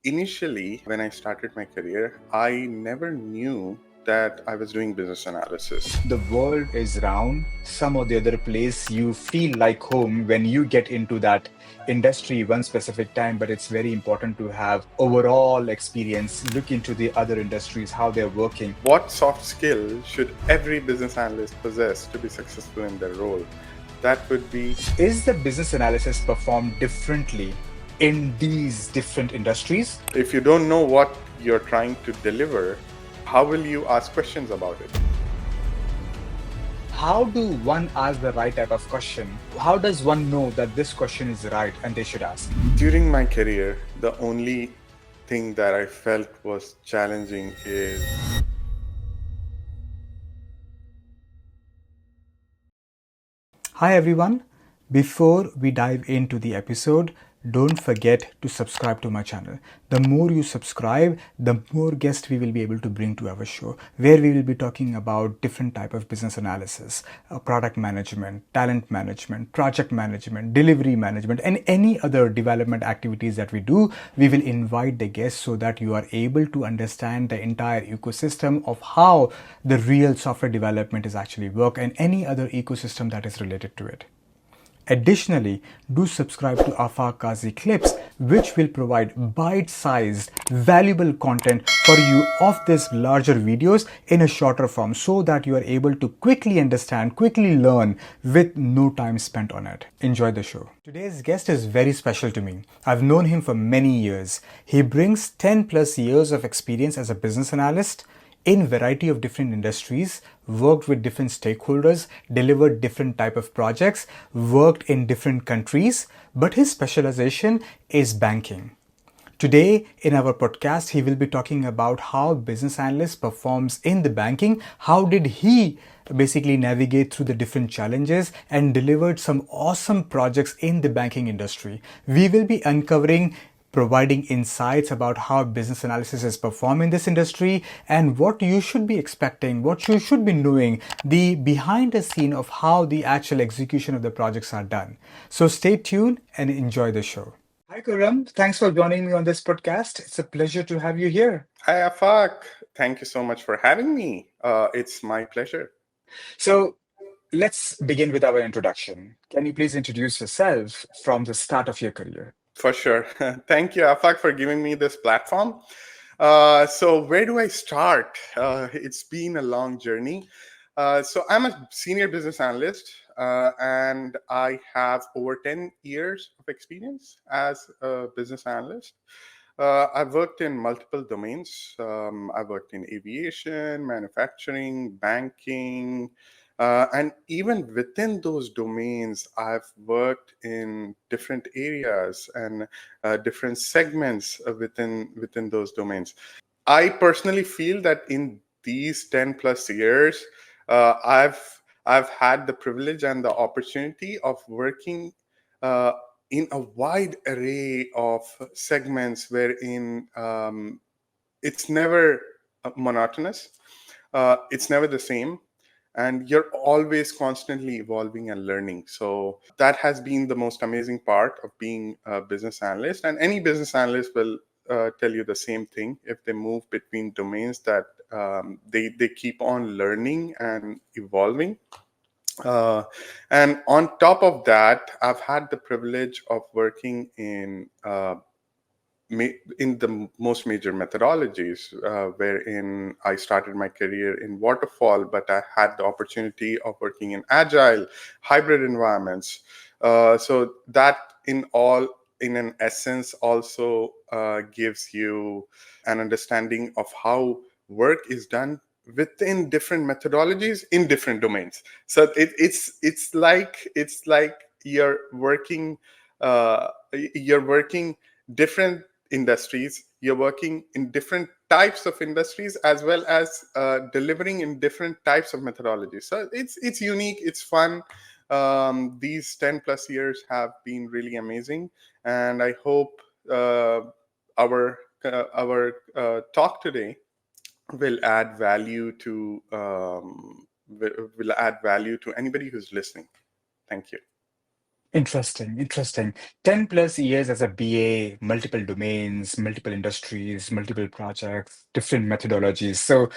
Initially, when I started my career, I never knew that I was doing business analysis. The world is round. Some of the other place you feel like home when you get into that industry one specific time, but it's very important to have overall experience, look into the other industries, how they're working. What soft skill should every business analyst possess to be successful in their role? That would be, Is the business analysis performed differently in these different industries? if you don't know what you're trying to deliver, how will you ask questions about it? How do one ask the right type of question? How does one know that this question is right and they should ask? During my career, the only thing that I felt was challenging is Hi everyone. Before we dive into the episode, don't forget to subscribe to my channel. The more you subscribe, the more guests we will be able to bring to our show, where we will be talking about different type of business analysis, product management, talent management, project management, delivery management, and any other development activities that we do. We will invite the guests so that you are able to understand the entire ecosystem of how the real software development is actually work and any other ecosystem that is related to it. Additionally, do subscribe to Afaq Qazi Clips, which will provide bite-sized, valuable content for you of these larger videos in a shorter form so that you are able to quickly understand, quickly learn with no time spent on it. Enjoy the show. Today's guest is very special to me. I've known him for many years. He brings 10 plus years of experience as a business analyst in variety of different industries, worked with different stakeholders, delivered different type of projects, worked in different countries, but his specialization is banking. Today in our podcast, he will be talking about how business analyst performs in the banking, how did he basically navigate through the different challenges and delivered some awesome projects in the banking industry. We will be uncovering providing insights about how business analysis is performed in this industry and what you should be expecting, what you should be knowing, the behind the scene of how the actual execution of the projects are done. So stay tuned and enjoy the show. Hi, Khurram. Thanks for joining me on this podcast. It's a pleasure to have you here. Hi, Afaq. Thank you so much for having me. It's my pleasure. So let's begin with our introduction. Can you please introduce yourself from the start of your career? For sure. Thank you, Afaq, for giving me this platform. So, where do I start? It's been a long journey. So, I'm a senior business analyst, and I have over 10 years of experience as a business analyst. I've worked in multiple domains. I've worked in aviation, manufacturing, banking, and even within those domains, I've worked in different areas and different segments within those domains. I personally feel that in these 10 plus years, I've had the privilege and the opportunity of working uh, in a wide array of segments wherein it's never monotonous, it's never the same, and you're always constantly evolving and learning. So that has been the most amazing part of being a business analyst, and any business analyst will tell you the same thing. If they move between domains, that they keep on learning and evolving. uh, and on top of that, I've had the privilege of working in the most major methodologies, wherein I started my career in waterfall, but I had the opportunity of working in agile, hybrid environments. So that in an essence, also gives you an understanding of how work is done within different methodologies in different domains. So it's like uh, you're working different industries, you're working in different types of industries, as well as delivering in different types of methodologies. So it's unique, it's fun. These 10 plus years have been really amazing, and I hope our talk today will add value to will add value to anybody who's listening. Thank you. Interesting, interesting. 10 plus years as a BA, multiple domains, multiple industries, multiple projects, different methodologies. So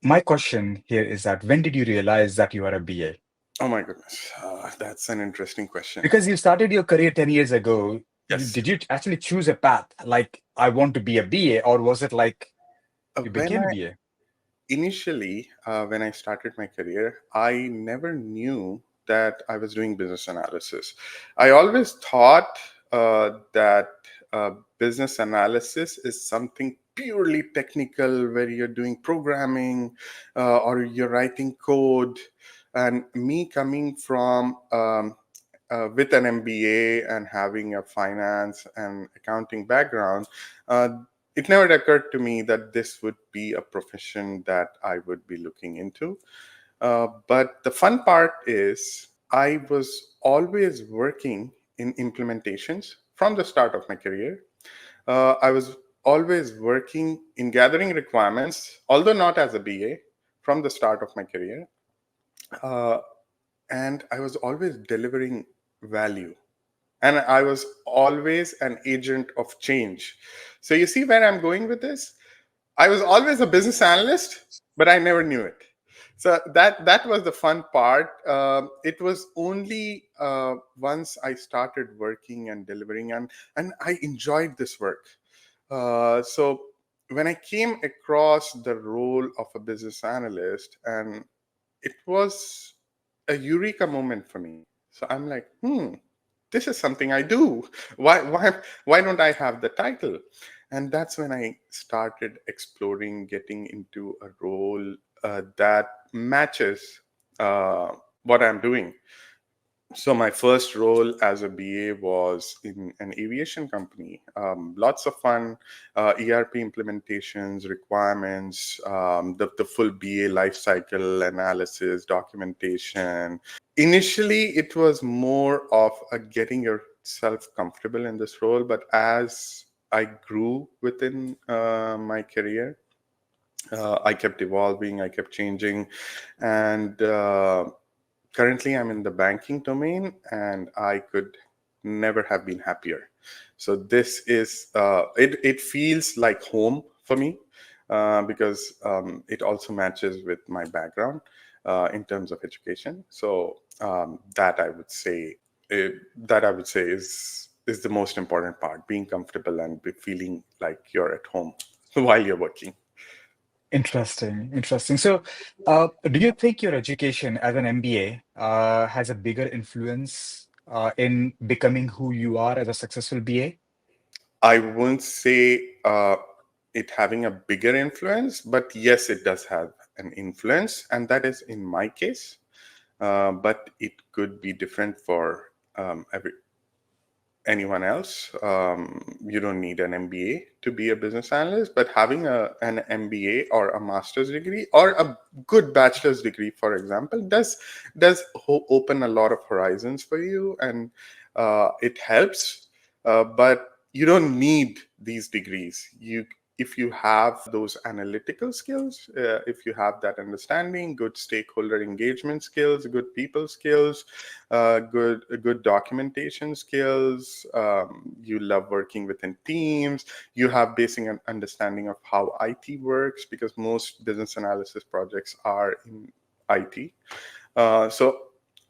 my question here is that when did you realize that you are a BA? Oh my goodness, that's an interesting question. Because you started your career 10 years ago, Yes. did you actually choose a path like I want to be a BA, or was it like you When became I BA? initially, when I started my career, I never knew that I was doing business analysis. I always thought that business analysis is something purely technical, where you're doing programming or you're writing code. And me coming from with an MBA and having a finance and accounting background, uh, it never occurred to me that this would be a profession that I would be looking into. But the fun part is, I was always working in implementations from the start of my career. I was always working in gathering requirements, although not as a BA, from the start of my career. Uh, and I was always delivering value, and I was always an agent of change. So you see where I'm going with this? I was always a business analyst, but I never knew it. So that was the fun part. It was only once I started working and delivering, and I enjoyed this work. So when I came across the role of a business analyst, and it was a eureka moment for me. So I'm like, this is something I do. Why don't I have the title? And that's when I started exploring getting into a role that matches what I'm doing. So my first role as a BA was in an aviation company. Lots of fun, ERP implementations, requirements, the full BA lifecycle analysis, documentation. Initially, it was more of a getting yourself comfortable in this role, but as I grew within my career, I kept evolving, I kept changing, and currently I'm in the banking domain, and I could never have been happier. So this is it feels like home for me, because it also matches with my background in terms of education. So that I would say that I would say is the most important part: being comfortable and be feeling like you're at home while you're working. Interesting, interesting. So, do you think your education as an MBA has a bigger influence in becoming who you are as a successful BA? I wouldn't say it having a bigger influence, but yes, it does have an influence, and that is in my case. But it could be different for anyone else. You don't need an MBA to be a business analyst, but having an MBA or a master's degree or a good bachelor's degree, for example, does open a lot of horizons for you, and it helps. But you don't need these degrees. You If you have those analytical skills, if you have that understanding, good stakeholder engagement skills, good people skills, good documentation skills. You love working within teams. You have basic understanding of how IT works, because most business analysis projects are in IT. So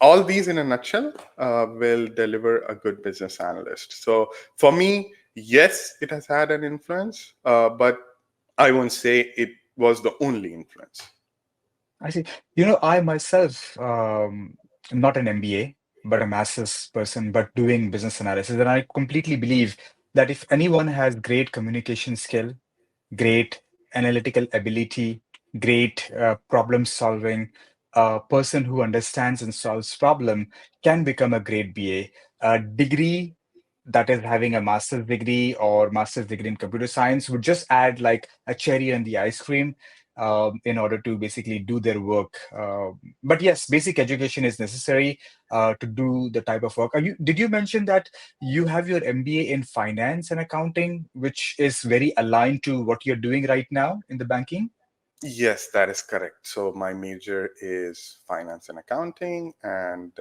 all these in a nutshell will deliver a good business analyst. So for me, yes, it has had an influence, but I won't say it was the only influence. I see. You know, I myself, am not an MBA, but a master's person, but doing business analysis. And I completely believe that if anyone has great communication skill, great analytical ability, great problem solving, a person who understands and solves problem can become a great BA. A degree that is having a master's degree or master's degree in computer science would just add like a cherry on the ice cream in order to basically do their work. But yes, basic education is necessary to do the type of work. Did you mention that you have your MBA in finance and accounting, which is very aligned to what you're doing right now in the banking? Yes, that is correct. So my major is finance and accounting, and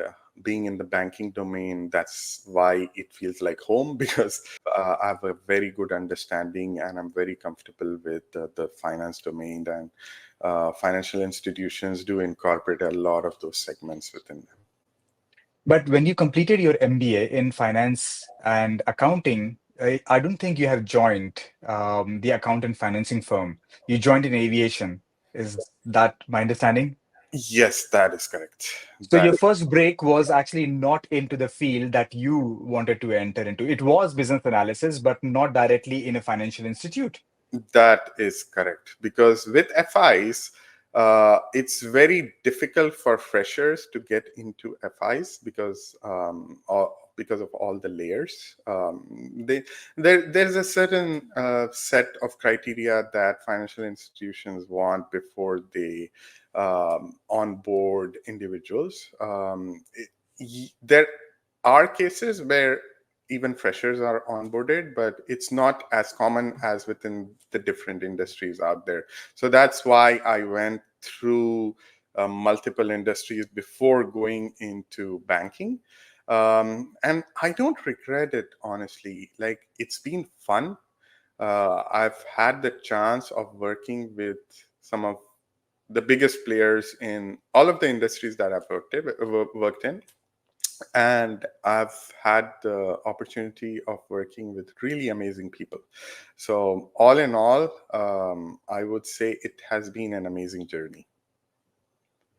being in the banking domain, that's why it feels like home because I have a very good understanding and I'm very comfortable with the finance domain, and financial institutions do incorporate a lot of those segments within them. But when you completed your MBA in finance and accounting, I don't think you have joined the accountant financing firm. You joined in aviation. Is that my understanding? Yes, that is correct. So That your first break was actually not into the field that you wanted to enter into. It was business analysis, but not directly in a financial institute. That is correct. Because with FIs, it's very difficult for freshers to get into FIs because of all the layers. There's a certain set of criteria that financial institutions want before they onboard individuals. There are cases where even freshers are onboarded, but it's not as common as within the different industries out there. So that's why I went through multiple industries before going into banking. And I don't regret it, honestly. Like, it's been fun. I've had the chance of working with some of the biggest players in all of the industries that I've worked in, and I've had the opportunity of working with really amazing people. So, all in all, I would say it has been an amazing journey.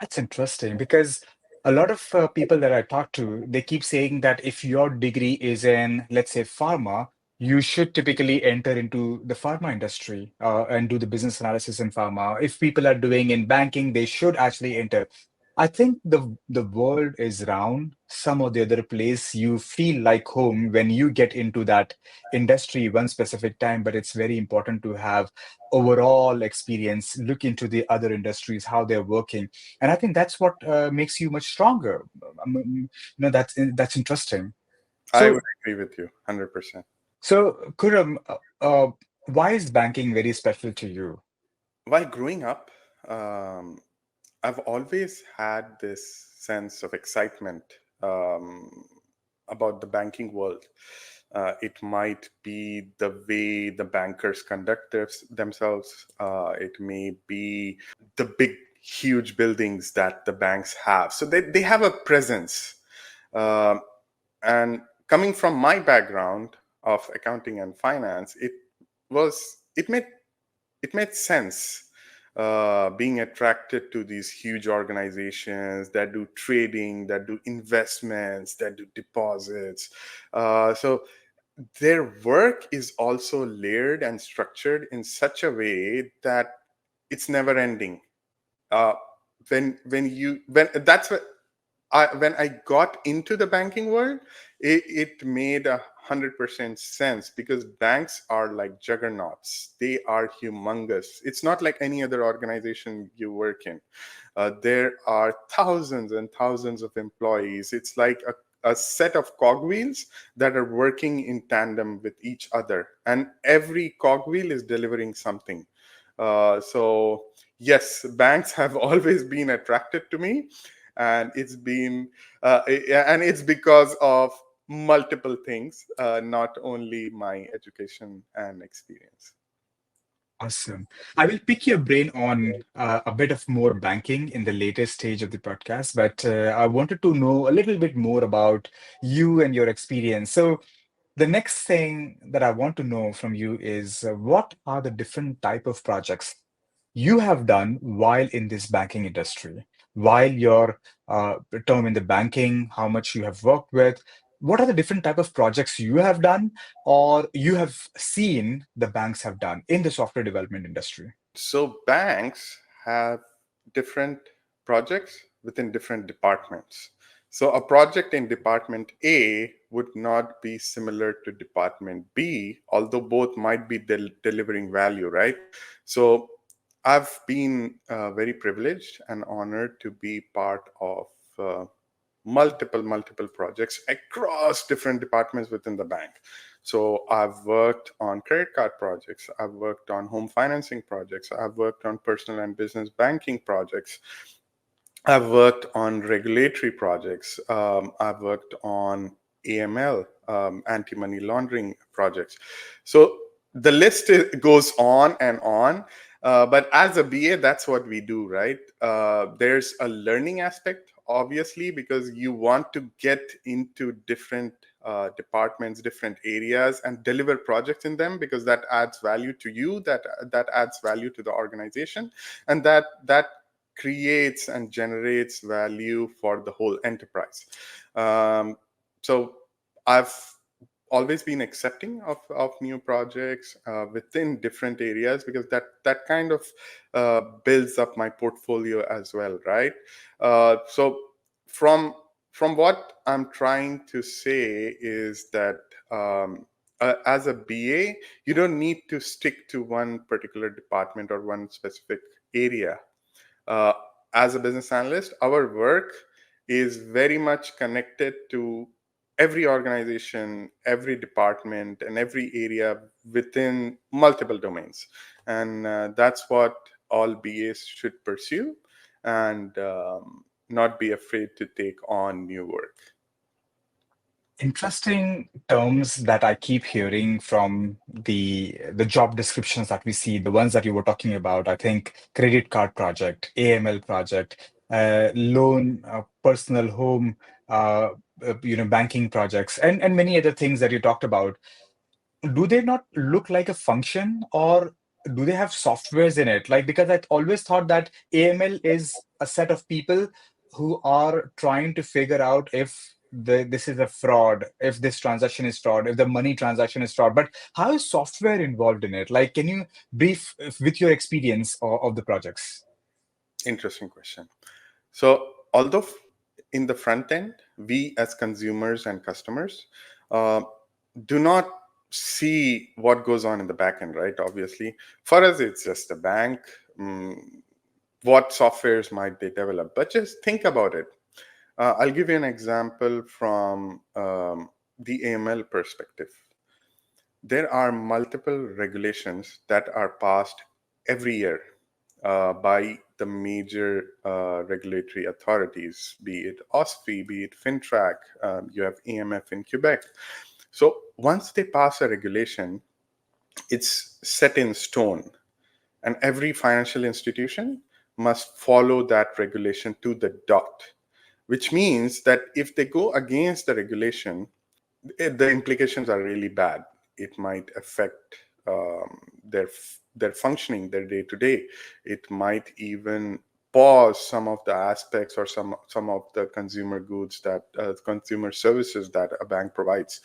That's interesting because a lot of people that I talk to, they keep saying that if your degree is in, let's say, pharma, you should typically enter into the pharma industry and do the business analysis in pharma. If people are doing in banking, they should actually enter. I think the world is round. Some or the other place you feel like home when you get into that industry one specific time, but it's very important to have overall experience, look into the other industries, how they're working, and I think that's what makes you much stronger. That's interesting. I would So, agree with you 100%. Kuram, why is banking very special to you? While growing up, um, I've always had this sense of excitement um, about the banking world. It might be the way the bankers conduct themselves. It may be the big, huge buildings that the banks have. So they have a presence. Um and coming from my background of accounting and finance, it made sense being attracted to these huge organizations that do trading, that do investments, that do deposits. So their work is also layered and structured in such a way that it's never ending. Uh, when that's what when I got into the banking world, it made 100% sense because banks are like juggernauts. They are humongous. It's not like any other organization you work in. There are thousands and thousands of employees. It's like a set of cogwheels that are working in tandem with each other, and every cogwheel is delivering something. So yes, banks have always been attracted to me, and it's because of multiple things, not only my education and experience. Awesome. I will pick your brain on a bit of more banking in the later stage of the podcast, but I wanted to know a little bit more about you and your experience. So, the next thing that I want to know from you is what are the different type of projects you have done while in this banking industry, while your term in the banking, how much you have worked with, what are the different type of projects you have done or you have seen the banks have done in the software development industry? So banks have different projects within different departments. So a project in department A would not be similar to department B, although both might be delivering value, right? So I've been very privileged and honored to be part of uh, multiple projects across different departments within the bank. So I've worked on credit card projects, I've worked on home financing projects, I've worked on personal and business banking projects, I've worked on regulatory projects. I've worked on AML, anti-money laundering projects. So the list goes on and on. But as a BA, that's what we do, right? There's a learning aspect, obviously, because you want to get into different departments, different areas, and deliver projects in them, because that adds value to you, that adds value to the organization, and that creates and generates value for the whole enterprise. So I've always been accepting of new projects within different areas, because that kind of builds up my portfolio as well, right? So from from what I'm trying to say is that as a BA, you don't need to stick to one particular department or one specific area. uh, as a business analyst, our work is very much connected to every organization, every department, and every area within multiple domains. And that's what all BAs should pursue, and not be afraid to take on new work. Interesting terms that I keep hearing from the job descriptions that we see, the ones that you were talking about. I think credit card project, AML project, loan, personal home, banking projects, and many other things that you talked about. Do they not look like a function, or do they have softwares in it? Like, because I always thought that AML is a set of people who are trying to figure out if this is a fraud, if this transaction is fraud, if the money transaction is fraud. But how is software involved in it? Like, can you brief with your experience of the projects? Interesting question. So, although in the front end, we as consumers and customers uh, do not see what goes on in the back end, right? Obviously, for us, it's just a bank. What softwares might they develop? But just think about it. I'll give you an example from the AML perspective. There are multiple regulations that are passed every year by the major regulatory authorities, be it OSFI, be it FinTrack, you have EMF in Quebec. So once they pass a regulation, it's set in stone, and every financial institution must follow that regulation to the dot, which means that if they go against the regulation, the implications are really bad. It might affect their functioning, their day to day. It might even pause some of the aspects or some of the consumer goods that consumer services that a bank provides.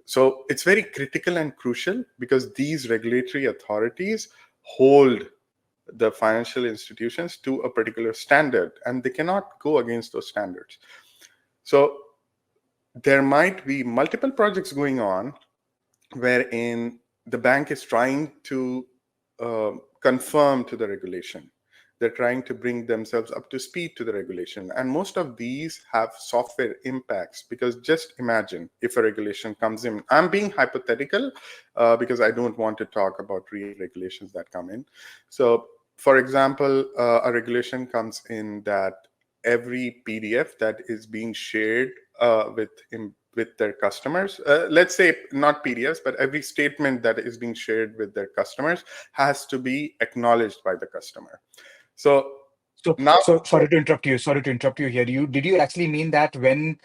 So it's very critical and crucial, because these regulatory authorities hold the financial institutions to a particular standard, and they cannot go against those standards. So there might be multiple projects going on wherein the bank is trying to conform to the regulation. They're trying to bring themselves up to speed to the regulation. And most of these have software impacts, because just imagine if a regulation comes in. I'm being hypothetical because I don't want to talk about real regulations that come in. So, for example, a regulation comes in that every PDF that is being shared with their customers, let's say not PDFs, but every statement that is being shared with their customers has to be acknowledged by the customer. So So, now, so sorry to interrupt you. Sorry to interrupt you here. Did you actually mean that when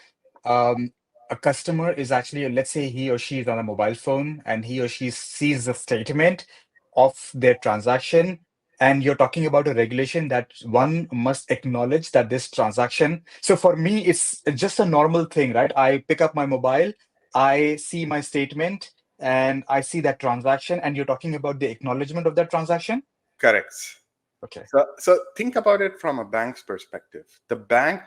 um, a customer is actually, let's say he or she is on a mobile phone and he or she sees the statement of their transaction, and you're talking about a regulation that one must acknowledge that this transaction. So for me, it's just a normal thing, right? I pick up my mobile, I see my statement, and I see that transaction, and you're talking about the acknowledgement of that transaction? correct. Okay. So think about it from a bank's perspective. The bank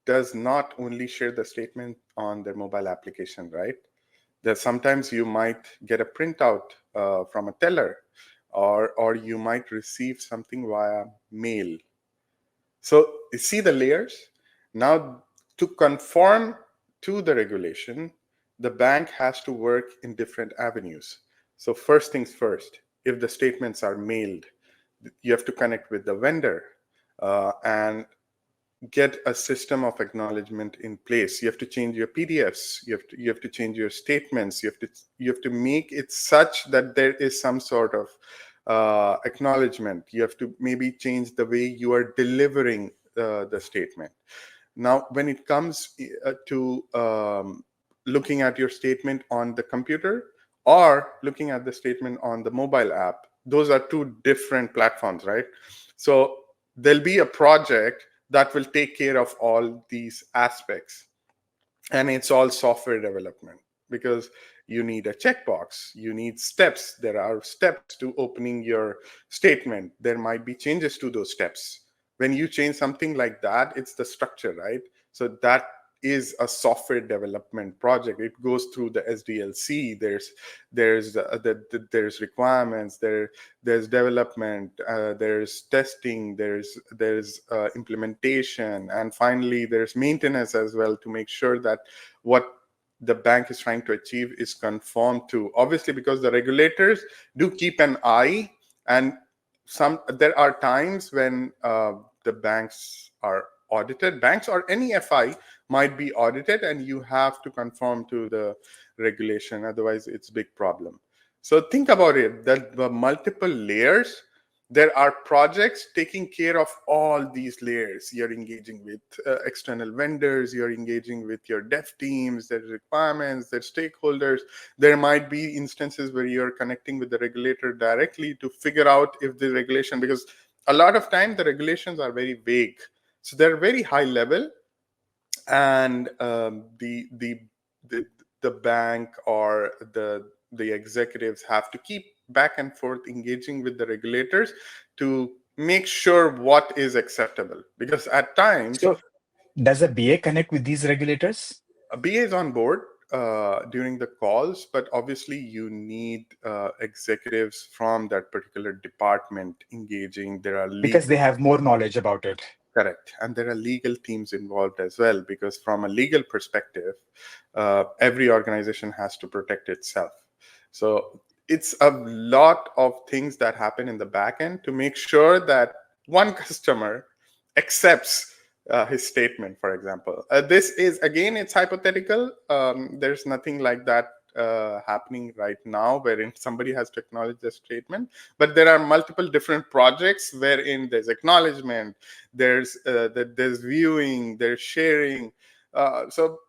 does not only share the statement on their mobile application, right? That sometimes you might get a printout from a teller, or you might receive something via mail. So you see the layers. Now, to conform to the regulation, the bank has to work in different avenues. So first things first, if the statements are mailed, you have to connect with the vendor, and get a system of acknowledgement in place. You have to change your PDFs. You have to change your statements. You have to make it such that there is some sort of acknowledgement. You have to maybe change the way you are delivering the statement. Now, when it comes to looking at your statement on the computer or looking at the statement on the mobile app, those are two different platforms, right? So there'll be a project that will take care of all these aspects, and it's all software development, because you need a checkbox, you need steps. There are steps to opening your statement. There might be changes to those steps. When you change something like that, it's the structure, right? So that is a software development project. It goes through the SDLC. There's requirements, there's development, there's testing, there's implementation, and finally there's maintenance as well, to make sure that what the bank is trying to achieve is conformed to, obviously, because the regulators do keep an eye. And there are times when the banks are audited. Banks or any FI might be audited, and you have to conform to the regulation, otherwise it's big problem. So think about it, that the multiple layers, there are projects taking care of all these layers. You're engaging with external vendors, you're engaging with your dev teams, there's requirements, there's stakeholders. There might be instances where you're connecting with the regulator directly to figure out if the regulation, because a lot of time the regulations are very vague, so they're very high level. And the bank or the executives have to keep back and forth engaging with the regulators to make sure what is acceptable, because at times So, does a BA connect with these regulators? a BA is on board during the calls, but obviously you need executives from that particular department engaging. There are Because legal. they have more knowledge about it. Correct. And there are legal teams involved as well, because from a legal perspective, every organization has to protect itself. So it's a lot of things that happen in the back end to make sure that one customer accepts his statement, for example. This is, again, it's hypothetical. There's nothing like that happening right now wherein somebody has to acknowledge the statement, but there are multiple different projects wherein there's acknowledgement, there's viewing, there's sharing. So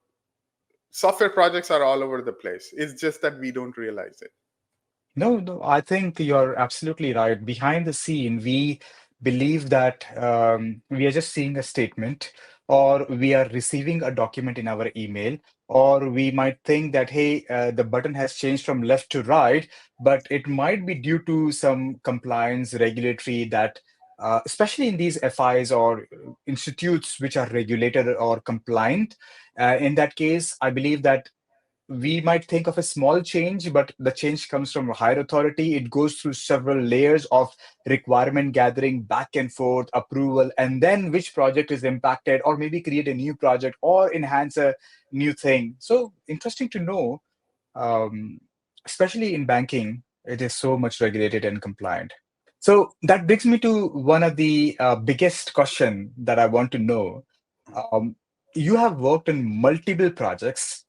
software projects are all over the place. It's just that we don't realize it. No, no, I think you're absolutely right. Behind the scene, we believe that we are just seeing a statement, or we are receiving a document in our email, or we might think that, hey, the button has changed from left to right, but it might be due to some compliance regulatory that, especially in these FIs or institutes which are regulated or compliant. In that case, I believe that we might think of a small change, but the change comes from a higher authority. It goes through several layers of requirement gathering, back and forth, approval, and then which project is impacted, or maybe create a new project or enhance a new thing. So interesting to know, um, especially in banking, it is so much regulated and compliant. So that brings me to one of the biggest question that I want to know. Um, you have worked in multiple projects,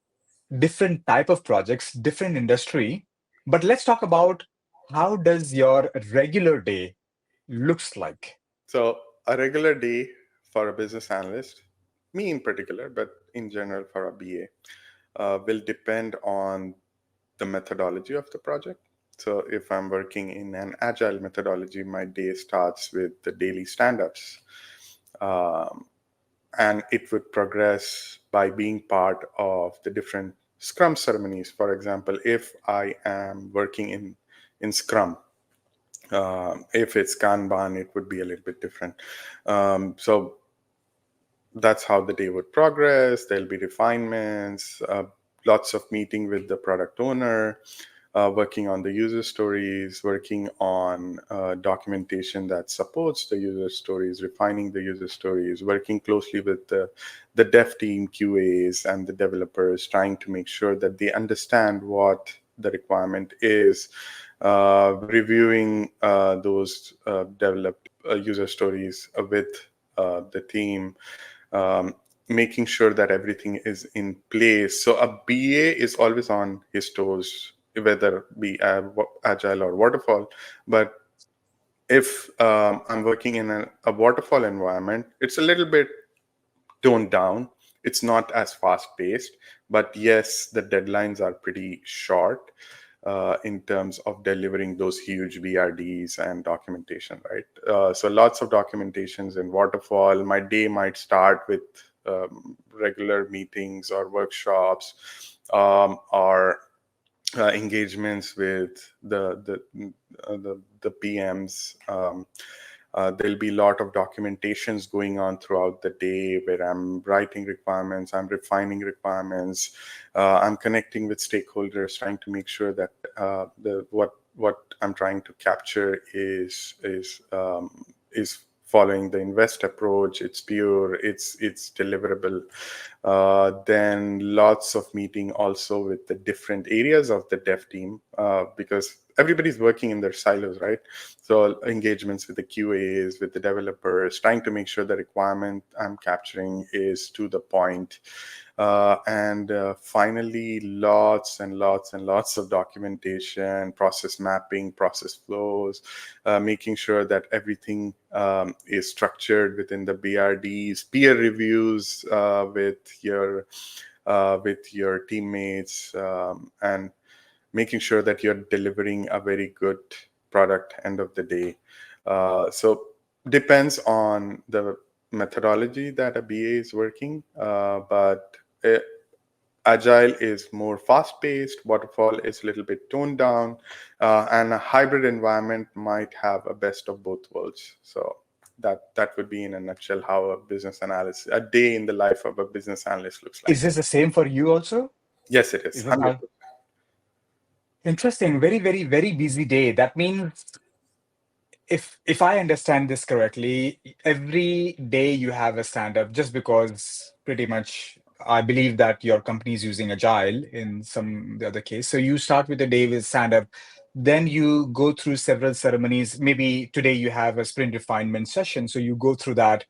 different type of projects, different industry. But let's talk about how does your regular day looks like? So a regular day for a business analyst, me in particular, but in general for a BA, will depend on the methodology of the project. So if I'm working in an agile methodology, my day starts with the daily stand-ups. Um, and it would progress by being part of the different Scrum ceremonies. For example, if I am working in Scrum, if it's Kanban, it would be a little bit different. So that's how the day would progress. There'll be refinements, lots of meeting with the product owner, working on the user stories, working on documentation that supports the user stories, refining the user stories, working closely with the dev team, QAs, and the developers, trying to make sure that they understand what the requirement is, reviewing those developed user stories with the team, making sure that everything is in place. So a BA is always on his toes, whether be agile or waterfall. But if I'm working in a waterfall environment, it's a little bit toned down. It's not as fast paced, but yes, the deadlines are pretty short in terms of delivering those huge BRDs and documentation, right? So lots of documentations in waterfall. My day might start with regular meetings or workshops, or engagements with the PMs. There'll be a lot of documentations going on throughout the day where I'm writing requirements, I'm refining requirements, I'm connecting with stakeholders, trying to make sure that what I'm trying to capture is following the invest approach. It's pure, it's deliverable. Then lots of meeting also with the different areas of the dev team, because everybody's working in their silos, right? So engagements with the QAs, with the developers, trying to make sure the requirement I'm capturing is to the point. And finally, lots and lots and lots of documentation, process mapping, process flows, making sure that everything is structured within the BRDs, peer reviews with your teammates, and making sure that you're delivering a very good product end of the day. So depends on the methodology that a BA is working, but Agile is more fast-paced, waterfall is a little bit toned down, and a hybrid environment might have a best of both worlds. So that would be in a nutshell how a day in the life of a business analyst looks like. Is this the same for you also? Yes, it is. Is this how? 100%. Interesting. Very, very, very busy day. That means if I understand this correctly, every day you have a stand-up just because pretty much I believe that your company is using Agile in some the other case. So you start with the day with stand-up, then you go through several ceremonies. Maybe today you have a sprint refinement session, so you go through that.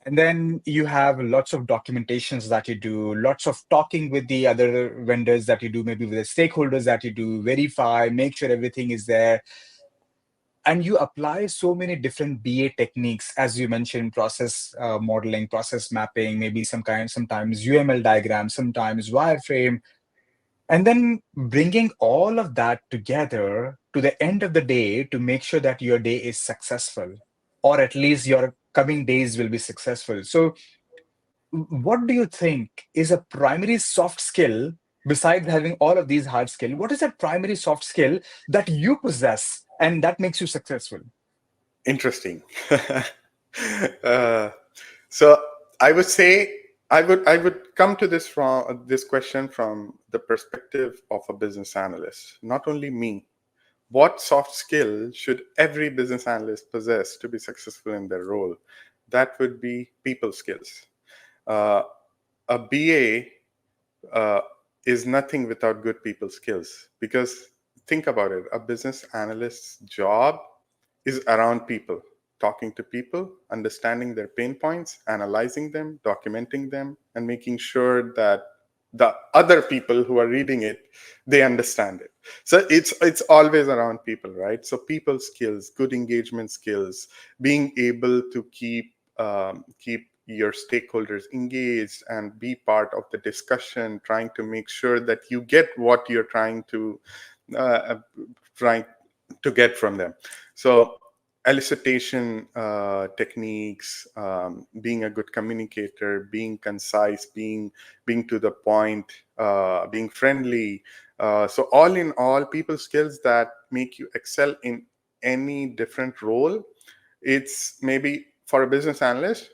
And then you have lots of documentations that you do, lots of talking with the other vendors that you do, maybe with the stakeholders that you do, verify, make sure everything is there. And you apply so many different BA techniques, as you mentioned, process modeling, process mapping, maybe sometimes UML diagrams, sometimes wireframe, and then bringing all of that together to the end of the day to make sure that your day is successful, or at least your coming days will be successful. So what do you think is a primary soft skill besides having all of these hard skills? What is that primary soft skill that you possess and that makes you successful? Interesting. uh, so I would say I would come to this question from the perspective of a business analyst. Not only me. What soft skill should every business analyst possess to be successful in their role? That would be people skills. Uh, a BA is nothing without good people skills, because think about it, a business analyst's job is around people, talking to people, understanding their pain points, analyzing them, documenting them, and making sure that the other people who are reading it, they understand it. So it's always around people, right? So people skills, good engagement skills, being able to keep your stakeholders engaged and be part of the discussion, trying to make sure that you get what you're uh, trying to get from them. So elicitation techniques, being a good communicator, being concise, being to the point, being friendly. So all in all, people skills that make you excel in any different role. It's maybe for a business analyst,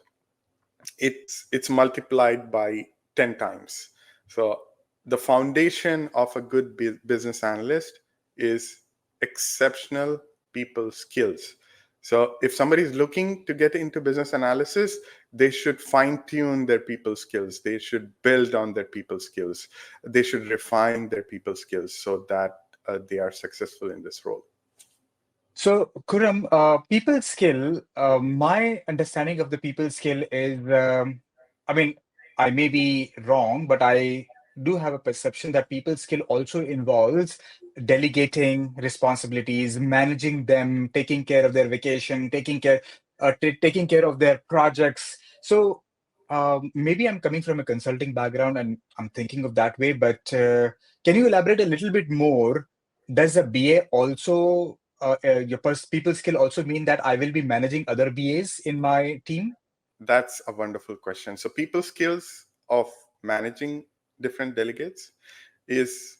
it's multiplied by 10 times. So the foundation of a good business analyst is exceptional people skills. So if somebody is looking to get into business analysis, they should fine tune their people skills, they should build on their people skills, they should refine their people skills so that they are successful in this role. So, Khurram, people skill, my understanding of the people skill is I mean, I may be wrong, but I do have a perception that people skill also involves delegating responsibilities, managing them, taking care of their vacation, taking care of their projects. So maybe I'm coming from a consulting background and I'm thinking of that way. But can you elaborate a little bit more? Does a BA also people skill also mean that I will be managing other BAs in my team? That's a wonderful question. So, people skills of managing different delegates is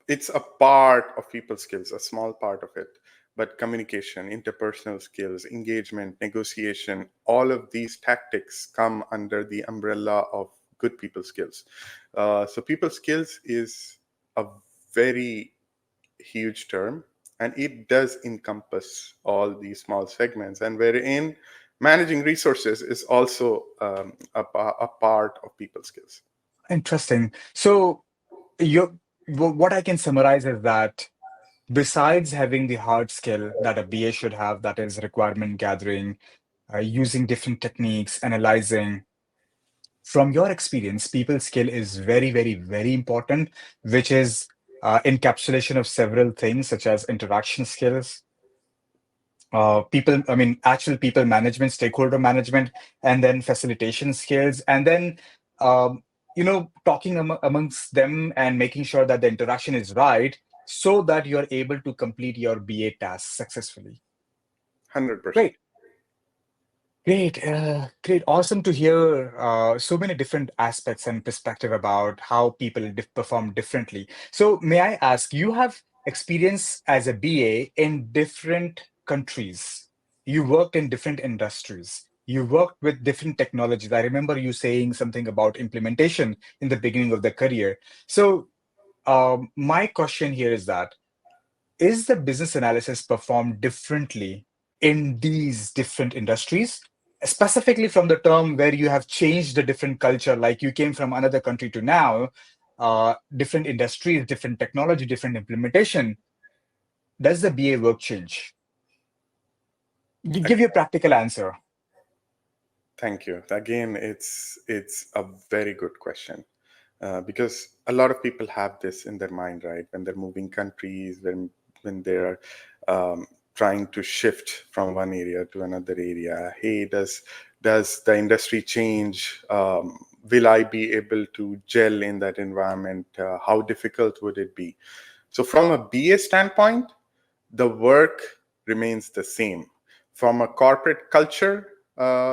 it's a part of people skills, a small part of it. But communication, interpersonal skills, engagement, negotiation, all of these tactics come under the umbrella of good people skills. So, people skills is a very huge term, and it does encompass all these small segments, and wherein managing resources is also a part of people skills. Interesting. So, what I can summarize is that besides having the hard skill that a BA should have, that is requirement gathering, using different techniques, analyzing, from your experience, people skill is very, very, very important, which is encapsulation of several things such as interaction skills, actual people management, stakeholder management, and then facilitation skills, and then um, talking amongst them and making sure that the interaction is right so that you're able to complete your BA task successfully. 100%. Great. Great. Awesome to hear so many different aspects and perspective about how people perform differently. So, may I ask, you have experience as a BA in different countries. You worked in different industries. You worked with different technologies. I remember you saying something about implementation in the beginning of the career. So, my question here is that is the business analysis performed differently in these different industries? Specifically from the term where you have changed a different culture, like you came from another country to now, different industries, different technology, different implementation. Does the BA work change? Give your practical answer. Thank you. Again, it's a very good question, because a lot of people have this in their mind, right? When they're moving countries, when they're trying to shift from one area to another area. Hey, does the industry change? Will I be able to gel in that environment? How difficult would it be? So, from a BA standpoint, the work remains the same. From a corporate culture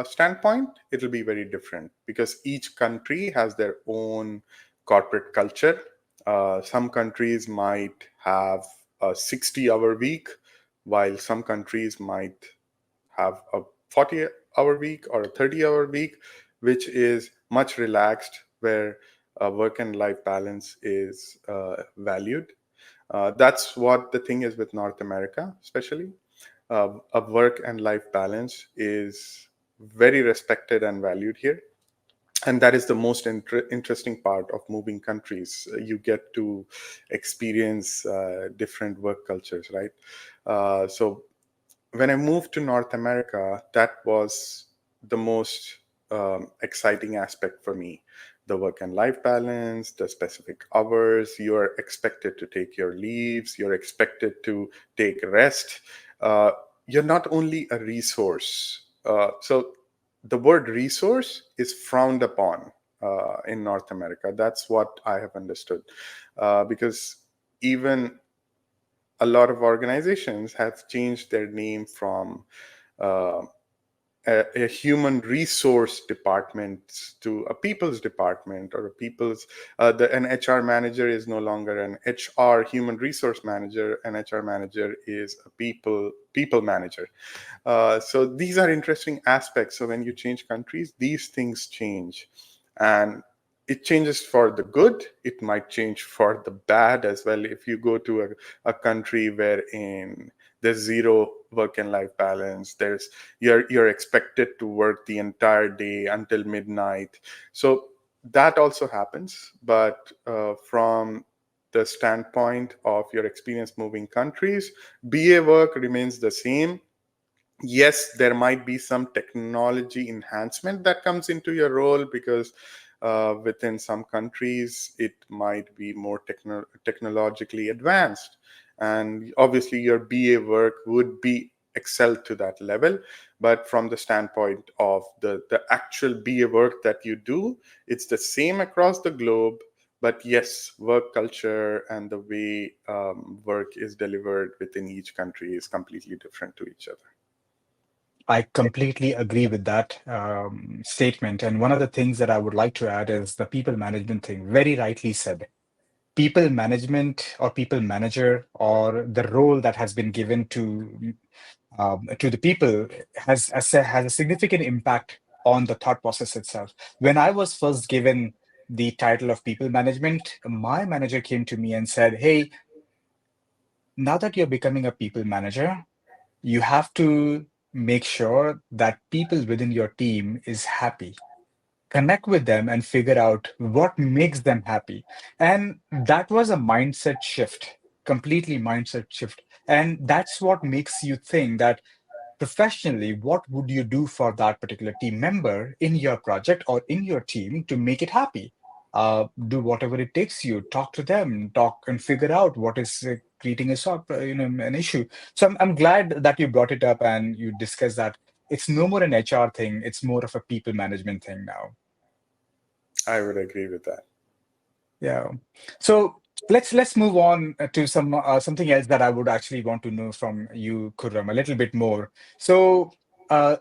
standpoint, it'll be very different because each country has their own corporate culture. Some countries might have a 60-hour week, while some countries might have a 40-hour week or a 30-hour week, which is much relaxed, where work and life balance is valued. That's what the thing is with North America, especially. A work and life balance is very respected and valued here. And that is the most interesting part of moving countries. You get to experience different work cultures, right? So when I moved to North America, that was the most exciting aspect for me. The work and life balance, the specific hours, you're expected to take your leaves, you're expected to take rest. Uh, you're not only a resource. So the word resource is frowned upon in North America. That's what I have understood. Because even a lot of organizations have changed their name from uh, a human resource department to a people's department, or a people's an HR manager is no longer an HR human resource manager. An HR manager is a people manager. So these are interesting aspects. So when you change countries, these things change, and it changes for the good. It might change for the bad as well. If you go to a country wherein there's zero work and life balance, you're expected to work the entire day until midnight. So that also happens. But from the standpoint of your experience moving countries, BA work remains the same. Yes, there might be some technology enhancement that comes into your role, because within some countries it might be more technologically advanced, and obviously your BA work would be excel to that level. But from the standpoint of the actual BA work that you do, it's the same across the globe. But yes, work culture and the way work is delivered within each country is completely different to each other. I completely agree with that statement. And one of the things that I would like to add is the people management thing. Very rightly said. People management or people manager or the role that has been given to the people has a significant impact on the thought process itself. When I was first given the title of people management, my manager came to me and said, "Hey, now that you're becoming a people manager, you have to make sure that people within your team is happy. Connect with them and figure out what makes them happy." And that was a mindset shift, completely mindset shift. And that's what makes you think that professionally, what would you do for that particular team member in your project or in your team to make it happy? Do whatever it takes you, talk to them, talk and figure out what is creating a an issue. So I'm glad that you brought it up and you discussed that it's no more an HR thing, it's more of a people management thing now. I would agree with that. Yeah. So let's move on to something else that I would actually want to know from you, Khurram, a little bit more. So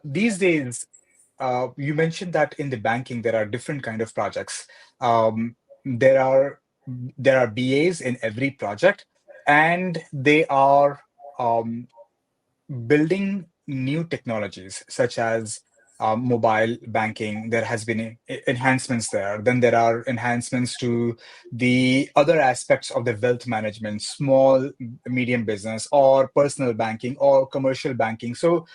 these days, you mentioned that in the banking there are different kind of projects. Um, there are there are BAs in every project, and they are um, building new technologies such as mobile banking. There has been enhancements there. Then there are enhancements to the other aspects of the wealth management, small medium business or personal banking or commercial banking. So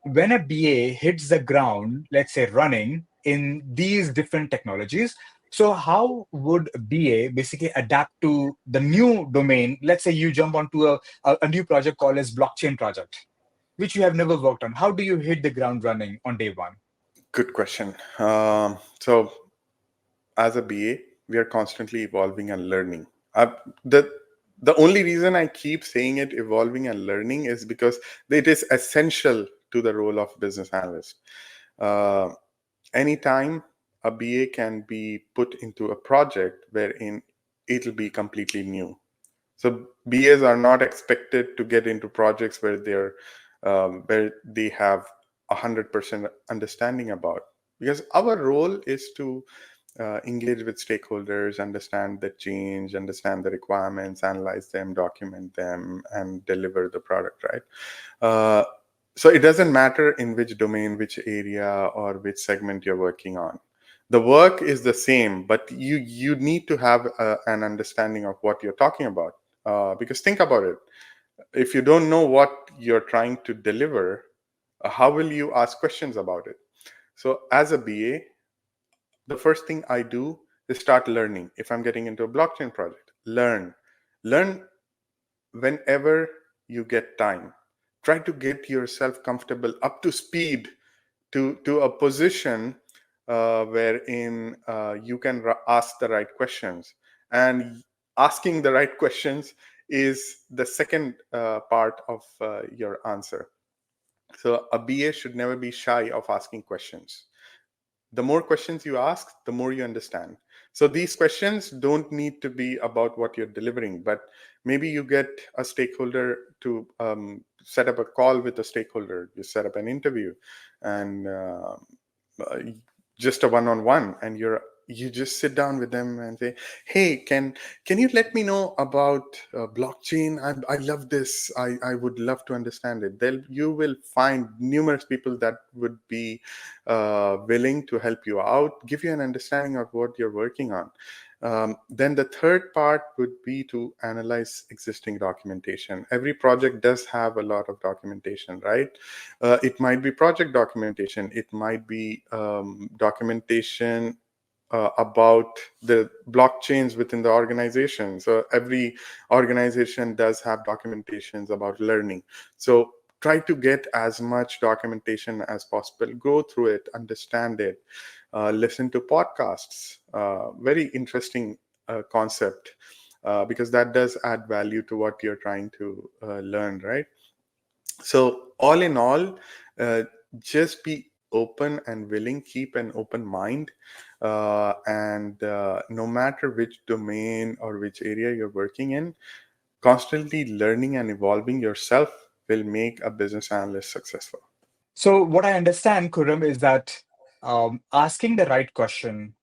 when a BA hits the ground, let's say running in these different technologies, so how would BA basically adapt to the new domain? Let's say you jump onto a new project called as blockchain project, which you have never worked on. How do you hit the ground running on day one? Good question. So, as a BA, we are constantly evolving and learning. The the only reason I keep saying it, evolving and learning, is because it is essential to the role of business analyst. Uh, Anytime a BA can be put into a project wherein it'll be completely new. So BAs are not expected to get into projects where they have 100% understanding about, because our role is to engage with stakeholders, understand the change, understand the requirements, analyze them, document them, and deliver the product, right? Uh, so it doesn't matter in which domain, which area, or which segment you're working on. The work is the same, but you need to have an understanding of what you're talking about. Because think about it: if you don't know what you're trying to deliver, how will you ask questions about it? So as a BA, the first thing I do is start learning. If I'm getting into a blockchain project, learn whenever you get time. Try to get yourself comfortable, up to speed, to a position wherein you can ask the right questions. And asking the right questions is the second part of your answer. So a BA should never be shy of asking questions. The more questions you ask, the more you understand. So these questions don't need to be about what you're delivering, but maybe you get a stakeholder to set up a call with a stakeholder, you set up an interview, and uh, just a one-on-one, and you just sit down with them and say, hey, can you let me know about blockchain? I love this. I would love to understand it. Then you will find numerous people that would be willing to help you out, give you an understanding of what you're working on. Then the third part would be to analyze existing documentation. Every project does have a lot of documentation, right? It might be project documentation, it might be documentation about the blockchains within the organization. So every organization does have documentations about learning. So try to get as much documentation as possible, go through it, understand it, listen to podcasts. Very interesting concept, because that does add value to what you're trying to learn, right? So all in all, uh, just be open and willing, keep an open mind, and no matter which domain or which area you're working in, constantly learning and evolving yourself will make a business analyst successful. So what I understand, Khurram, is that asking the right question,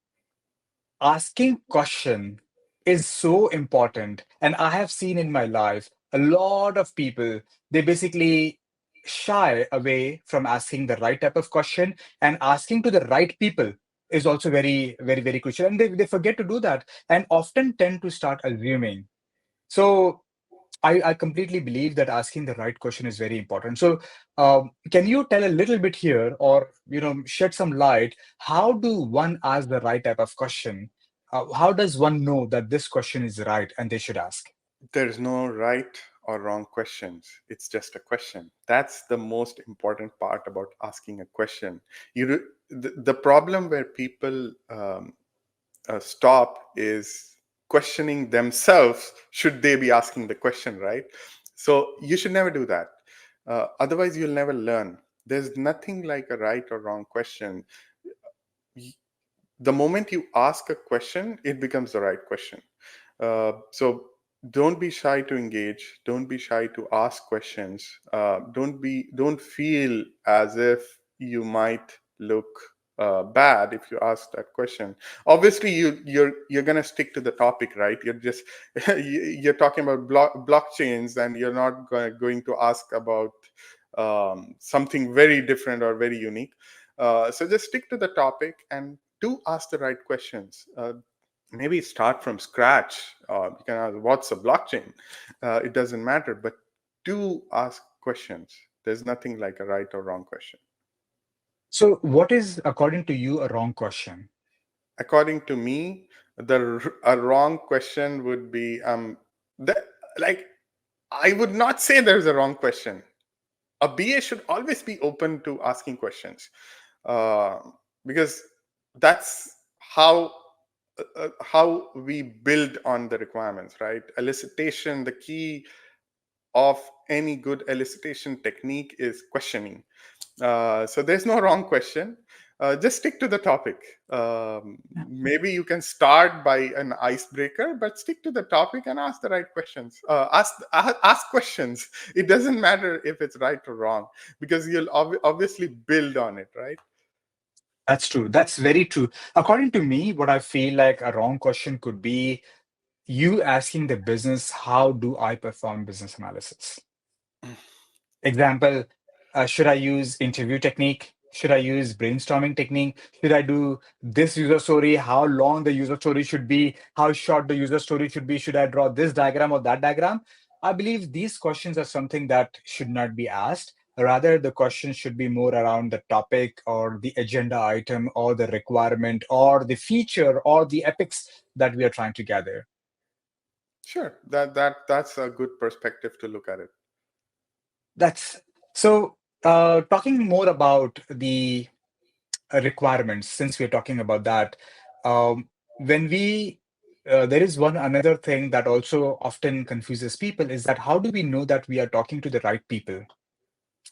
asking question is so important. And I have seen in my life a lot of people, they basically shy away from asking the right type of question, and asking to the right people is also very, very, very crucial. And they forget to do that and often tend to start assuming. So I completely believe that asking the right question is very important. So, can you tell a little bit here, or shed some light? How do one ask the right type of question? How does one know that this question is right and they should ask? There's no right or wrong questions. It's just a question. That's the most important part about asking a question. The problem where people stop is questioning themselves. Should they be asking the question, right? So you should never do that. Otherwise, you'll never learn. There's nothing like a right or wrong question. The moment you ask a question, it becomes the right question. So don't be shy to engage. Don't be shy to ask questions. Don't feel as if you might look bad if you ask that question. Obviously, you're gonna stick to the topic, right? You're just you're talking about blockchains, and you're not going to ask about something very different or very unique. So just stick to the topic and do ask the right questions. Maybe start from scratch. You can ask, what's a blockchain? It doesn't matter, but do ask questions. There's nothing like a right or wrong question. So, what is, according to you, a wrong question? According to me, a wrong question would be that, like, I would not say there's a wrong question. A BA should always be open to asking questions, uh, because that's how we build on the requirements, right? Elicitation, the key of any good elicitation technique is questioning. So there's no wrong question. Just stick to the topic. Maybe you can start by an icebreaker, but stick to the topic and ask the right questions. Ask questions. It doesn't matter if it's right or wrong, because you'll obviously build on it, right? That's true. That's very true. According to me, what I feel like a wrong question could be you asking the business, how do I perform business analysis? Example, should I use interview technique? Should I use brainstorming technique? Should I do this user story? How long the user story should be? How short the user story should be? Should I draw this diagram or that diagram? I believe these questions are something that should not be asked. Rather, the questions should be more around the topic or the agenda item or the requirement or the feature or the epics that we are trying to gather. Sure, that's a good perspective to look at it. That's so. Talking more about the requirements, since we're talking about that, when we there is one another thing that also often confuses people is that how do we know that we are talking to the right people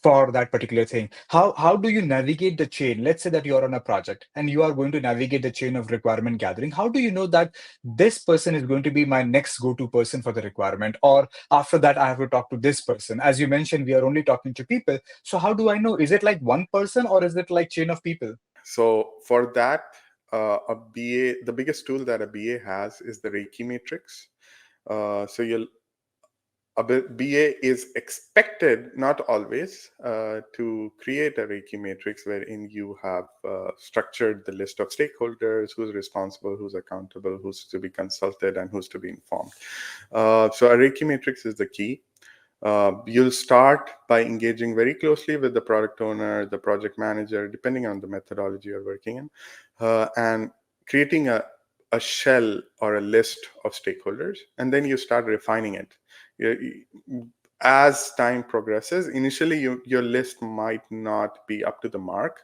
for that particular thing? How do you navigate the chain? Let's say that you're on a project and you are going to navigate the chain of requirement gathering. How do you know that this person is going to be my next go-to person for the requirement, or after that I have to talk to this person? As you mentioned, we are only talking to people, so how do I know? Is it like one person or is it like chain of people? So for that, a BA, the biggest tool that a BA has is the Reiki matrix. So you'll a BA is expected, not always, to create a Reiki matrix wherein you have structured the list of stakeholders, who's responsible, who's accountable, who's to be consulted, and who's to be informed. So a Reiki matrix is the key. You'll start by engaging very closely with the product owner, the project manager, depending on the methodology you're working in, and creating a shell or a list of stakeholders, and then you start refining it. as time progresses, initially your list might not be up to the mark,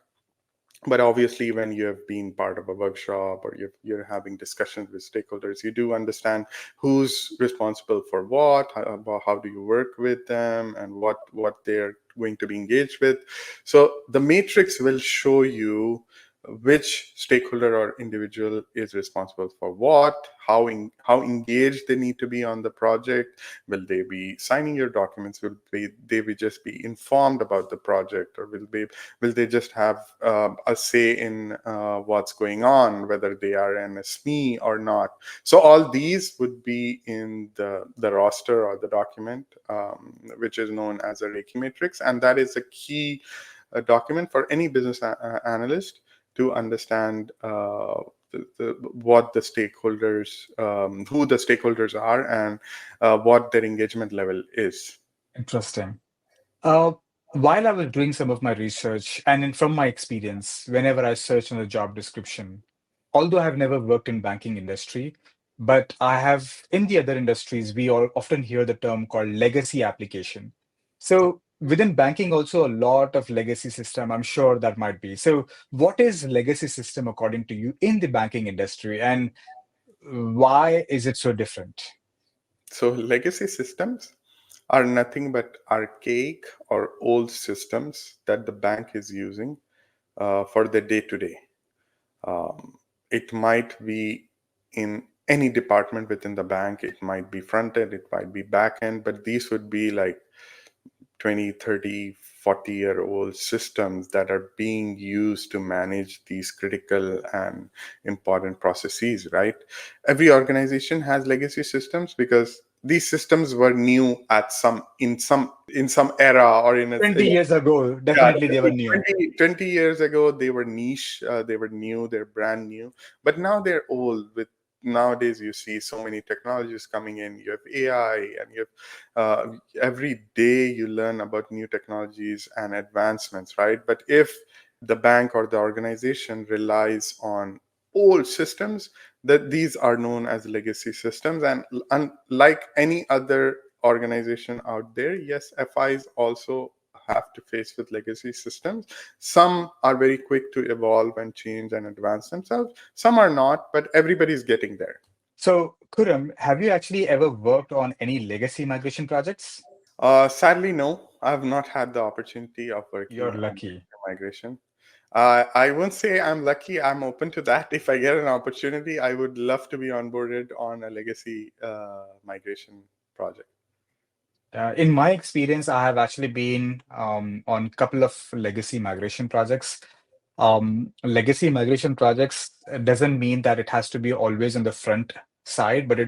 but obviously when you have been part of a workshop or you're having discussions with stakeholders, you do understand who's responsible for what, how do you work with them, and what they're going to be engaged with. So the matrix will show you which stakeholder or individual is responsible for what, how engaged they need to be on the project. Will they be signing your documents? Will they be just be informed about the project, or will they just have a say in what's going on, whether they are an SME or not? So all these would be in the roster or the document, which is known as a Reiki matrix, and that is a key document for any business analyst to understand what the stakeholders, who the stakeholders are, and what their engagement level is. Interesting. Uh, while I was doing some of my research, and from my experience, whenever I search on a job description, although I have never worked in banking industry, but I have in the other industries, we all often hear the term called legacy application. So within banking, also a lot of legacy system, I'm sure that might be. So what is legacy system according to you in the banking industry, and why is it so different? So legacy systems are nothing but archaic or old systems that the bank is using for the day to day. It might be in any department within the bank. It might be front end, it might be back end, but these would be like 20, 30, 40-year-old systems that are being used to manage these critical and important processes, right? Every organization has legacy systems because these systems were new at some era, or in a 20 years ago, yeah, definitely they were new. 20 years ago, they were niche, they were new, they're brand new, but now they're old. With nowadays, you see so many technologies coming in. You have AI, and you have every day you learn about new technologies and advancements, right? But if the bank or the organization relies on old systems, that these are known as legacy systems, and unlike any other organization out there, yes, FIs also have to face with legacy systems. Some are very quick to evolve and change and advance themselves. Some are not, but everybody's getting there. So, Kuram, have you actually ever worked on any legacy migration projects? Sadly, no, I have not had the opportunity of You're working on lucky. migration. I won't say I'm lucky. I'm open to that. If I get an opportunity, I would love to be onboarded on a legacy migration project. In my experience, I have actually been on a couple of legacy migration projects. Legacy migration projects doesn't mean that it has to be always on the front side, but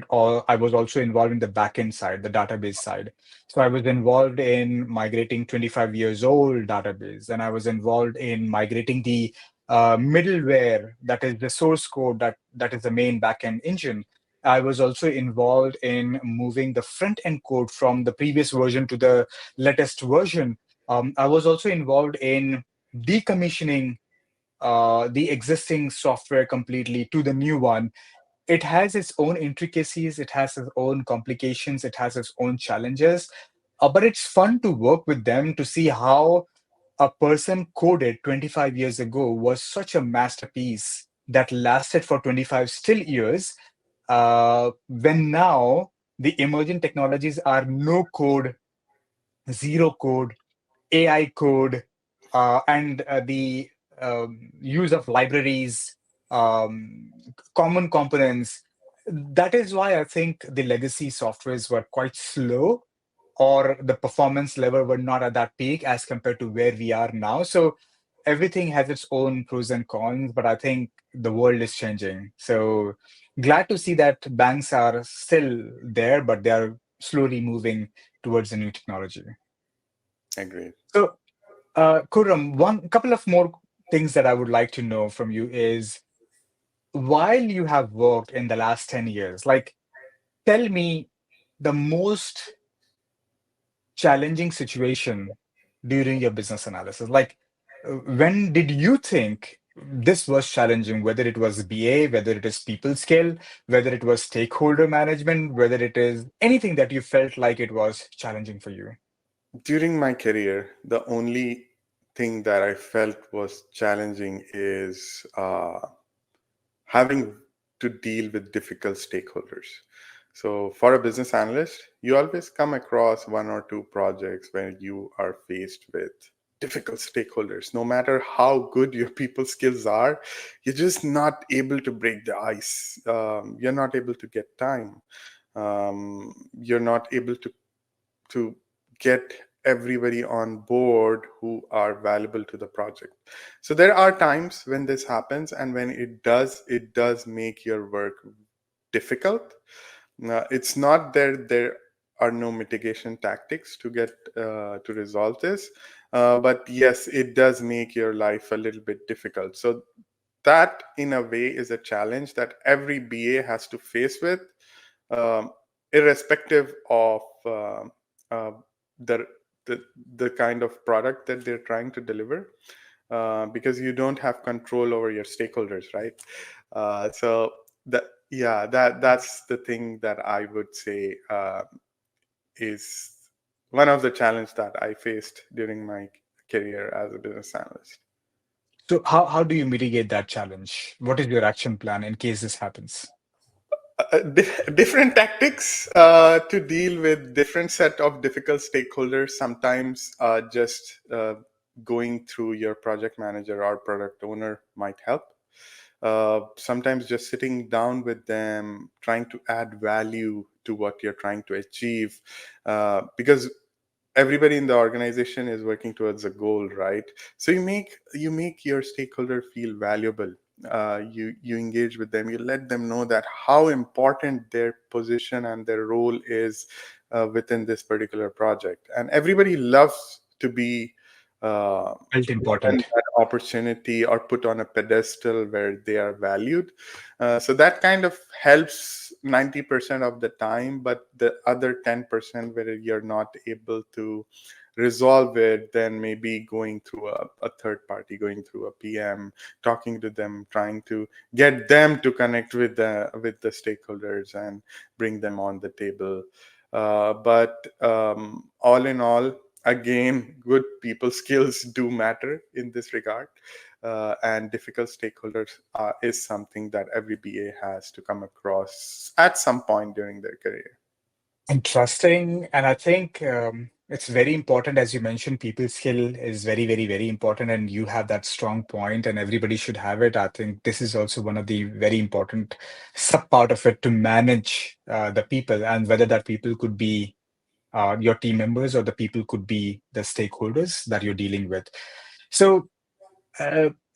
I was also involved in the backend side, the database side. So I was involved in migrating 25 years old database, and I was involved in migrating the middleware, that is the source code that is the main backend engine. I was also involved in moving the front end code from the previous version to the latest version. I was also involved in decommissioning the existing software completely to the new one. It has its own intricacies, it has its own complications, it has its own challenges, but it's fun to work with them to see how a person coded 25 years ago was such a masterpiece that lasted for 25 still years, when now the emerging technologies are no code, zero code, AI code, and the use of libraries, common components. That is why I think the legacy softwares were quite slow, or the performance level were not at that peak as compared to where we are now. So everything has its own pros and cons, but I think the world is changing. So glad to see that banks are still there, but they are slowly moving towards the new technology. Agreed. So, Khurram, one couple of more things that I would like to know from you is, while you have worked in the last 10 years, like, tell me the most challenging situation during your business analysis. Like, when did you think this was challenging, whether it was BA, whether it is people skill, whether it was stakeholder management, whether it is anything that you felt like it was challenging for you? During my career, the only thing that I felt was challenging is having to deal with difficult stakeholders. So, for a business analyst, you always come across one or two projects where you are faced with difficult stakeholders. No matter how good your people skills are, you're just not able to break the ice. You're not able to get time. You're not able to get everybody on board who are valuable to the project. So there are times when this happens, and when it does make your work difficult. It's not there are no mitigation tactics to get to resolve this, but yes, it does make your life a little bit difficult. So that in a way is a challenge that every BA has to face with, um, irrespective of uh, the, the the kind of product that they're trying to deliver, because you don't have control over your stakeholders, right? So that yeah, that's the thing that I would say is one of the challenge that I faced during my career as a business analyst. So how do you mitigate that challenge? What is your action plan in case this happens? Different tactics to deal with different set of difficult stakeholders. Sometimes just going through your project manager or product owner might help. Sometimes just sitting down with them, trying to add value to what you're trying to achieve, because everybody in the organization is working towards a goal, right? So you make your stakeholder feel valuable. You engage with them, you let them know that how important their position and their role is within this particular project, and everybody loves to be Felt given important. that opportunity or put on a pedestal where they are valued. So that kind of helps 90% of the time, but the other 10% where you're not able to resolve it, then maybe going through a third party, going through a PM, talking to them, trying to get them to connect with the stakeholders and bring them on the table. But all in all, again, good people skills do matter in this regard, and difficult stakeholders is something that every BA has to come across at some point during their career. Interesting. And I think it's very important, as you mentioned, people skill is very, very, very important. And you have that strong point, and everybody should have it. I think this is also one of the very important sub part of it to manage the people, and whether that people could be your team members or the people could be the stakeholders that you're dealing with. So,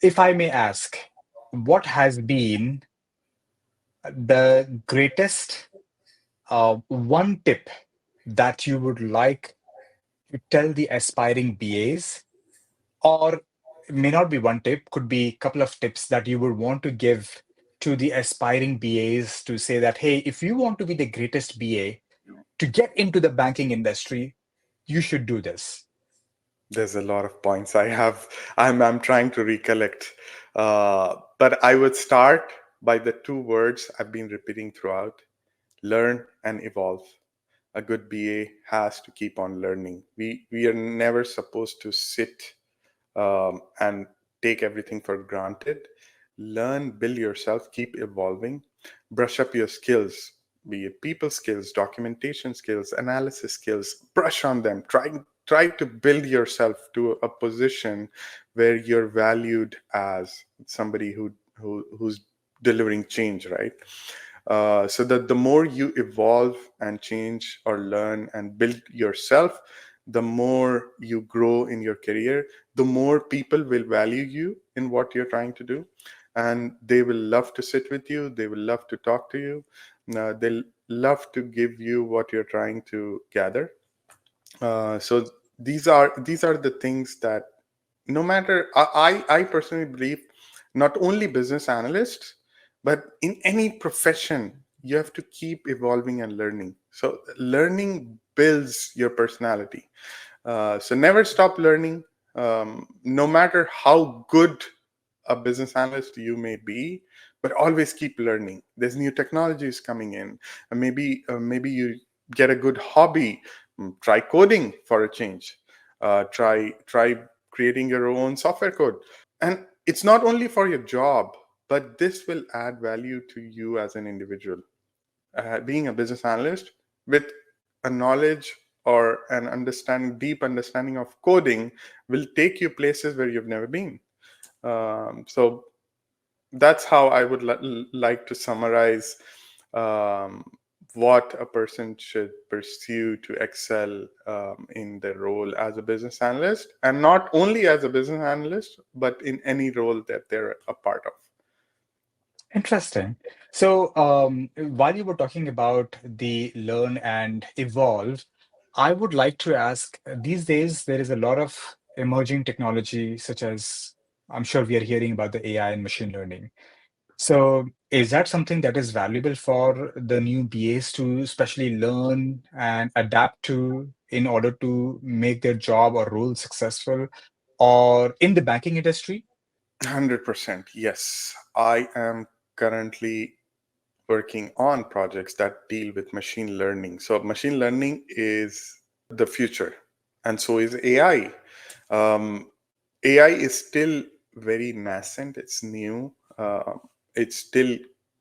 if I may ask, what has been the greatest one tip that you would like to tell the aspiring BAs, or it may not be one tip, could be a couple of tips that you would want to give to the aspiring BAs to say that, hey, if you want to be the greatest BA to get into the banking industry, you should do this. There's a lot of points I'm trying to recollect, but I would start by the two words I've been repeating throughout: learn and evolve. A good BA has to keep on learning. We are never supposed to sit and take everything for granted. Learn, build yourself, keep evolving, brush up your skills, be it people skills, documentation skills, analysis skills. Brush on them. Try to build yourself to a position where you're valued as somebody who's delivering change, right? So that the more you evolve and change or learn and build yourself, the more you grow in your career, the more people will value you in what you're trying to do, and they will love to sit with you, they will love to talk to you. They'll love to give you what you're trying to gather. So these are the things that, no matter, I personally believe, not only business analysts, but in any profession, you have to keep evolving and learning. So learning builds your personality. So never stop learning. No matter how good a business analyst you may be, but always keep learning. There's new technologies coming in, and maybe you get a good hobby Try coding for a change. Try creating your own software code. And it's not only for your job, but this will add value to you as an individual. Being a business analyst with a knowledge or an understanding, deep understanding of coding, will take you places where you've never been. So that's how I would like to summarize um, what a person should pursue to excel in their role as a business analyst, and not only as a business analyst, but in any role that they're a part of. Interesting. So, while you were talking about the learn and evolve, I would like to ask, these days there is a lot of emerging technology, such as I'm sure we are hearing about the AI and machine learning. So, is that something that is valuable for the new BAs to especially learn and adapt to in order to make their job or role successful, or in the banking industry? 100%. Yes. I am currently working on projects that deal with machine learning. So, machine learning is the future, and so is AI. Um, AI is still very nascent. It's new. It's still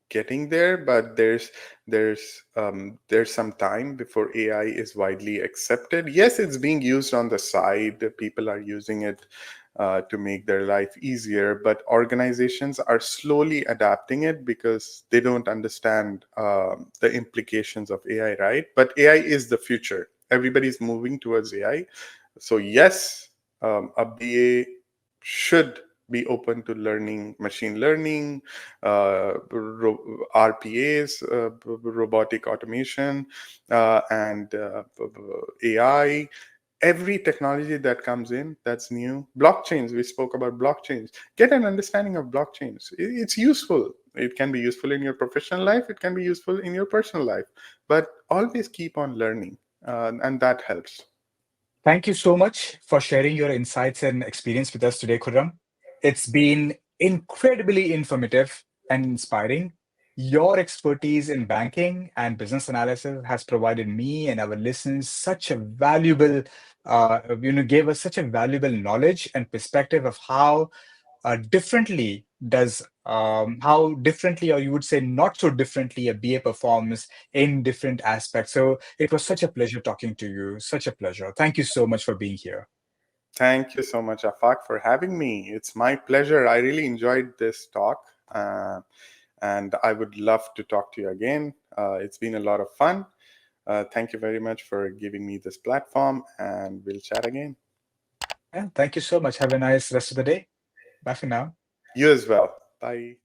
getting there, but there's some time before AI is widely accepted. Yes, it's being used on the side. People are using it to make their life easier, but organizations are slowly adapting it because they don't understand the implications of AI, right? But AI is the future. Everybody's moving towards AI. So yes, a BA should be open to learning machine learning, RPAs, robotic automation, and AI. Every technology that comes in that's new. Blockchains, we spoke about blockchains. Get an understanding of blockchains. It's useful. It can be useful in your professional life, it can be useful in your personal life, but always keep on learning, and that helps. Thank you so much for sharing your insights and experience with us today, Khurram. It's been incredibly informative and inspiring. Your expertise in banking and business analysis has provided me and our listeners such a valuable, gave us such a valuable knowledge and perspective of how differently, or you would say not so differently, a BA performs in different aspects. So it was such a pleasure talking to you. Such a pleasure. Thank you so much for being here. Thank you so much, Afaq, for having me. It's my pleasure. I really enjoyed this talk, and I would love to talk to you again. It's been a lot of fun. Thank you very much for giving me this platform, and we'll chat again. Yeah, thank you so much. Have a nice rest of the day. Bye for now. You as well. Bye.